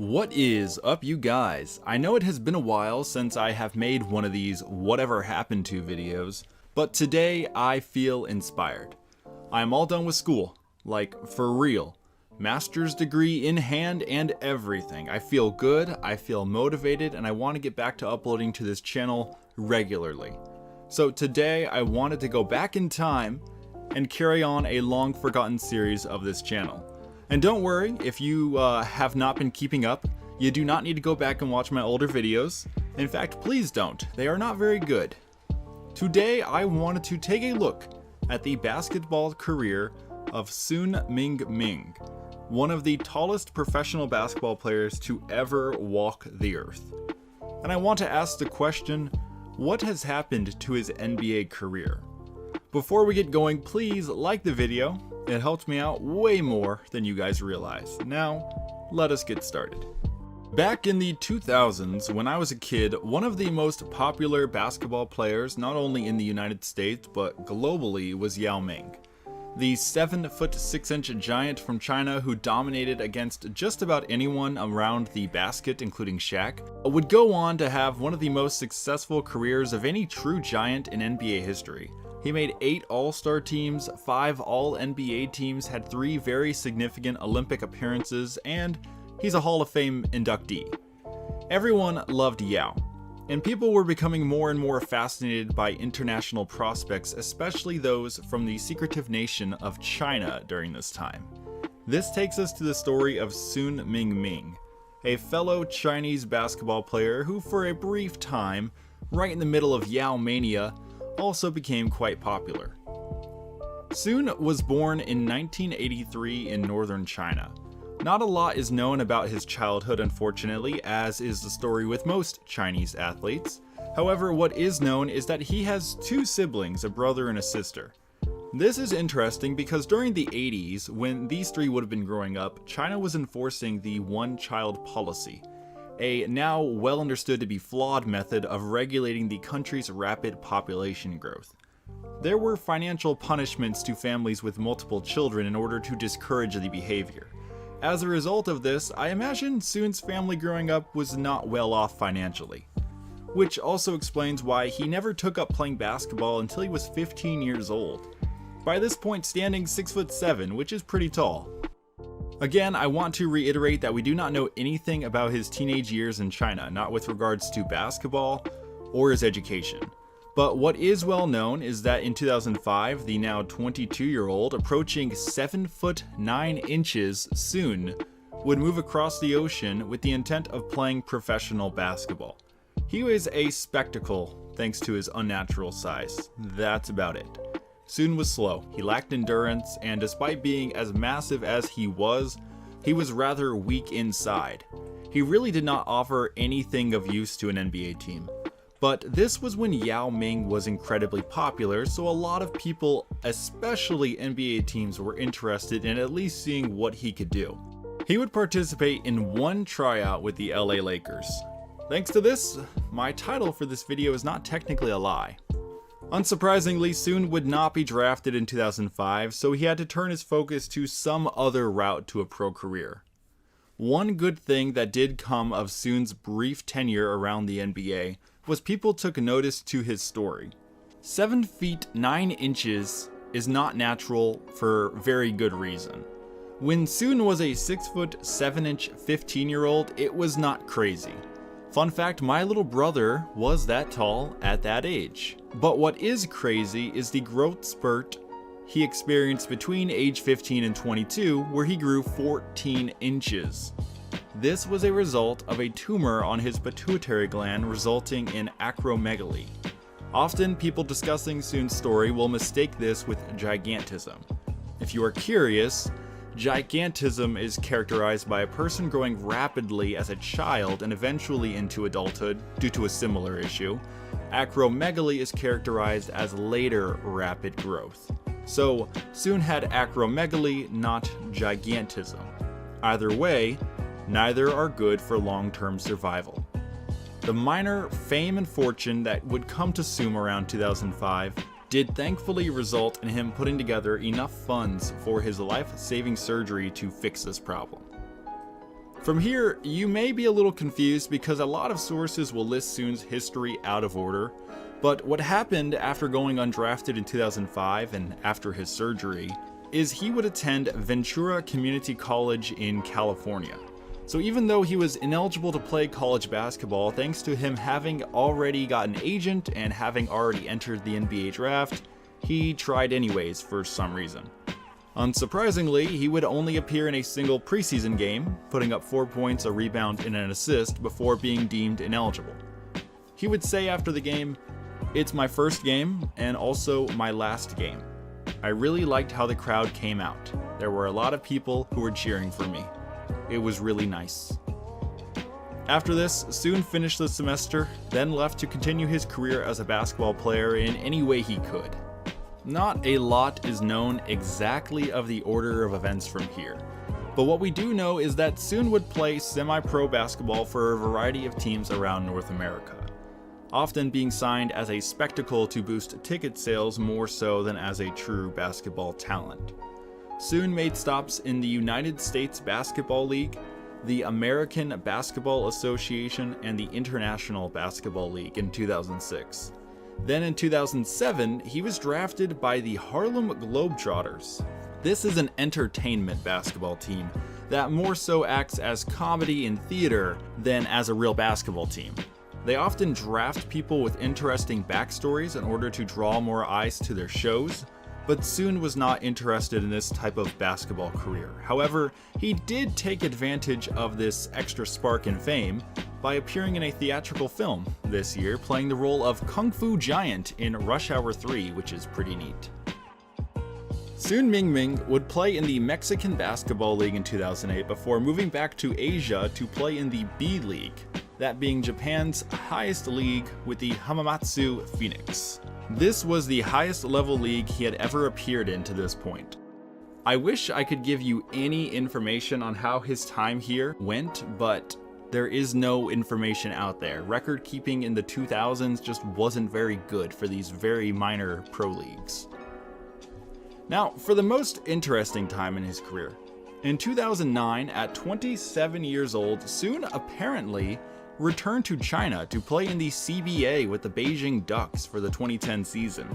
What is up, you guys? I know it has been a while since I have made one of these whatever happened to videos, but today I feel inspired. I am all done with school, like for real. Master's degree in hand and everything. I feel good, I feel motivated, and I want to get back to uploading to this channel regularly. So today I wanted to go back in time and carry on a long forgotten series of this channel. And don't worry, if you have not been keeping up, you do not need to go back and watch my older videos. In fact, please don't. They are not very good. Today, I wanted to take a look at the basketball career of Ming, one of the tallest professional basketball players to ever walk the earth. And I want to ask the question, what has happened to his NBA career? Before we get going, please like the video. It helps me out way more than you guys realize. Now, let us get started. Back in the 2000s, when I was a kid, one of the most popular basketball players, not only in the United States, but globally, was Yao Ming. The 7'6" giant from China who dominated against just about anyone around the basket, including Shaq, would go on to have one of the most successful careers of any true giant in NBA history. He made 8 All-Star teams, 5 All-NBA teams, had 3 very significant Olympic appearances, and he's a Hall of Fame inductee. Everyone loved Yao, and people were becoming more and more fascinated by international prospects, especially those from the secretive nation of China during this time. This takes us to the story of Mingming, a fellow Chinese basketball player who, for a brief time, right in the middle of Yao mania, also became quite popular. Sun was born in 1983 in northern China. Not a lot is known about his childhood, unfortunately, as is the story with most Chinese athletes. However, what is known is that he has 2 siblings, a brother and a sister. This is interesting because during the 80s, when these 3 would have been growing up, China was enforcing the one-child policy, a now well understood to be flawed method of regulating the country's rapid population growth. There were financial punishments to families with multiple children in order to discourage the behavior. As a result of this, I imagine Sun's family growing up was not well off financially, which also explains why he never took up playing basketball until he was 15 years old. By this point standing 6'7", which is pretty tall. Again, I want to reiterate that we do not know anything about his teenage years in China, not with regards to basketball or his education. But what is well known is that in 2005, the now 22-year-old, approaching 7'9" Sun, would move across the ocean with the intent of playing professional basketball. He was a spectacle thanks to his unnatural size. That's about it. Sun was slow, he lacked endurance, and despite being as massive as he was rather weak inside. He really did not offer anything of use to an NBA team. But this was when Yao Ming was incredibly popular, so a lot of people, especially NBA teams, were interested in at least seeing what he could do. He would participate in one tryout with the LA Lakers. Thanks to this, my title for this video is not technically a lie. Unsurprisingly, Sun would not be drafted in 2005, so he had to turn his focus to some other route to a pro career. One good thing that did come of Sun's brief tenure around the NBA was people took notice to his story. 7'9" is not natural for very good reason. When Sun was a 6'7" 15-year-old, it was not crazy. Fun fact, my little brother was that tall at that age. But what is crazy is the growth spurt he experienced between age 15 and 22, where he grew 14 inches. This was a result of a tumor on his pituitary gland resulting in acromegaly. Often, people discussing Sun's story will mistake this with gigantism. If you are curious, gigantism is characterized by a person growing rapidly as a child and eventually into adulthood due to a similar issue. Acromegaly is characterized as later rapid growth. So, Sun had acromegaly, not gigantism. Either way, neither are good for long-term survival. The minor fame and fortune that would come to Sun around 2005 did thankfully result in him putting together enough funds for his life-saving surgery to fix this problem. From here, you may be a little confused because a lot of sources will list Soon's history out of order, but what happened after going undrafted in 2005 and after his surgery is he would attend Ventura Community College in California. So even though he was ineligible to play college basketball, thanks to him having already got an agent and having already entered the NBA draft, he tried anyways for some reason. Unsurprisingly, he would only appear in a single preseason game, putting up 4 points, a rebound, and an assist before being deemed ineligible. He would say after the game, "It's my first game and also my last game. I really liked how the crowd came out. There were a lot of people who were cheering for me. It was really nice." After this, Soon finished the semester, then left to continue his career as a basketball player in any way he could. Not a lot is known exactly of the order of events from here, but what we do know is that Soon would play semi-pro basketball for a variety of teams around North America, often being signed as a spectacle to boost ticket sales more so than as a true basketball talent. Soon made stops in the United States Basketball League, the American Basketball Association, and the International Basketball League in 2006. Then in 2007, he was drafted by the Harlem Globetrotters. This is an entertainment basketball team that more so acts as comedy and theater than as a real basketball team. They often draft people with interesting backstories in order to draw more eyes to their shows, but Soon was not interested in this type of basketball career. However, he did take advantage of this extra spark and fame by appearing in a theatrical film this year, playing the role of Kung Fu Giant in Rush Hour 3, which is pretty neat. Soon Mingming would play in the Mexican Basketball League in 2008 before moving back to Asia to play in the B League, that being Japan's highest league with the Hamamatsu Phoenix. This was the highest level league he had ever appeared in to this point. I wish I could give you any information on how his time here went, but there is no information out there. Record keeping in the 2000s just wasn't very good for these very minor pro leagues. Now, for the most interesting time in his career. In 2009, at 27 years old, Soon apparently returned to China to play in the CBA with the Beijing Ducks for the 2010 season.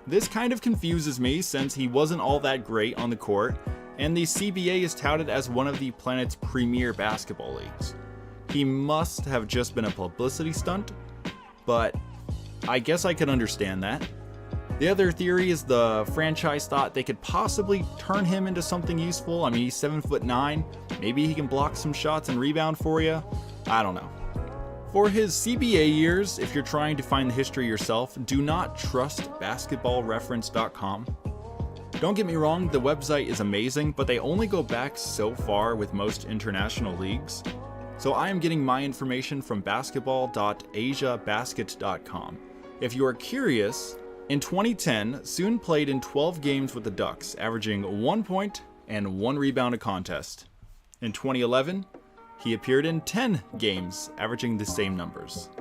This kind of confuses me since he wasn't all that great on the court, and the CBA is touted as one of the planet's premier basketball leagues. He must have just been a publicity stunt, but I guess I could understand that. The other theory is the franchise thought they could possibly turn him into something useful. I mean, he's 7'9", maybe he can block some shots and rebound for you. I don't know. For his CBA years, if you're trying to find the history yourself, do not trust basketballreference.com. Don't get me wrong, the website is amazing, but they only go back so far with most international leagues. So I am getting my information from basketball.asiabasket.com. If you are curious, in 2010, Soon played in 12 games with the Ducks, averaging 1 point and 1 rebound a contest. In 2011, he appeared in 10 games, averaging the same numbers.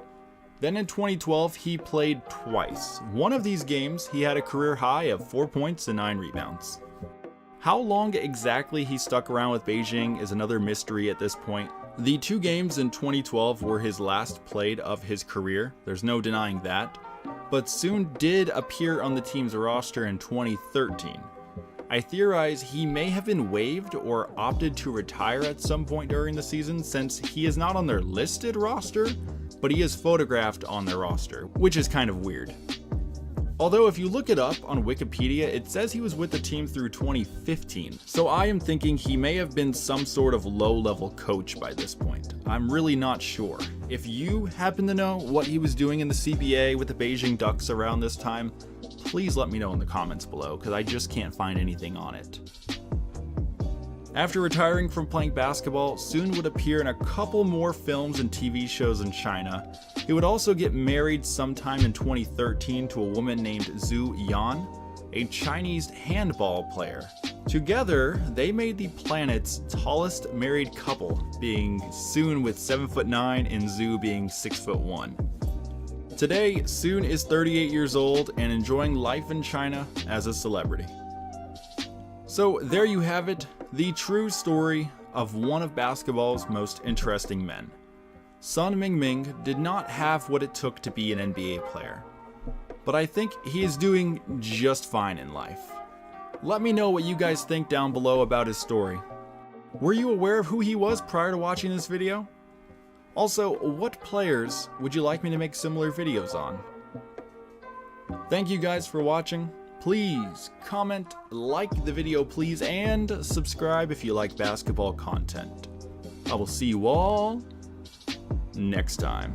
Then in 2012, he played twice. One of these games, he had a career high of 4 points and 9 rebounds. How long exactly he stuck around with Beijing is another mystery at this point. The 2 games in 2012 were his last played of his career, there's no denying that, but Soon did appear on the team's roster in 2013. I theorize he may have been waived or opted to retire at some point during the season since he is not on their listed roster, but he is photographed on their roster, which is kind of weird. Although if you look it up on Wikipedia, it says he was with the team through 2015, so I am thinking he may have been some sort of low-level coach by this point. I'm really not sure. If you happen to know what he was doing in the CBA with the Beijing Ducks around this time, please let me know in the comments below, because I just can't find anything on it. After retiring from playing basketball, Soon would appear in a couple more films and TV shows in China. He would also get married sometime in 2013 to a woman named Zhu Yan, a Chinese handball player. Together, they made the planet's tallest married couple, being Soon with 7'9" and Zhu being 6'1". Today, Soon is 38 years old and enjoying life in China as a celebrity. So there you have it, the true story of one of basketball's most interesting men. Son Mingming did not have what it took to be an NBA player, but I think he is doing just fine in life. Let me know what you guys think down below about his story. Were you aware of who he was prior to watching this video? Also, what players would you like me to make similar videos on? Thank you guys for watching. Please comment, like the video please, and subscribe if you like basketball content. I will see you all next time.